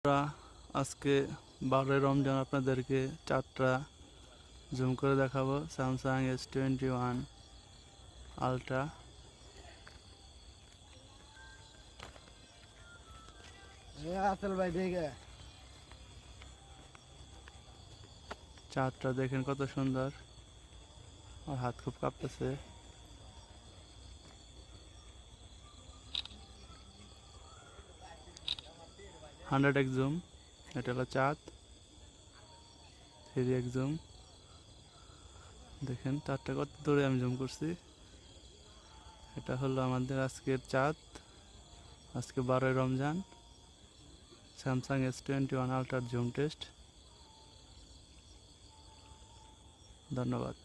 আমরা আজকে 12 রমজান আপনাদেরকে চারটা জুম করে দেখাবো স্যামসাং S21 আলট্রা। চারটা দেখেন কত সুন্দর, আর হাত খুব কাঁপতেছে। হান্ড্রেড এক্স জুম, এটা হলো চাঁদ। 3x জুম, দেখেন চারটা কত দূরে আমি জুম করছি। এটা হলো আমাদের আজকের চাঁদ, আজকে 12 রমজান, স্যামসাং S21 আলট্রার জুম টেস্ট। ধন্যবাদ।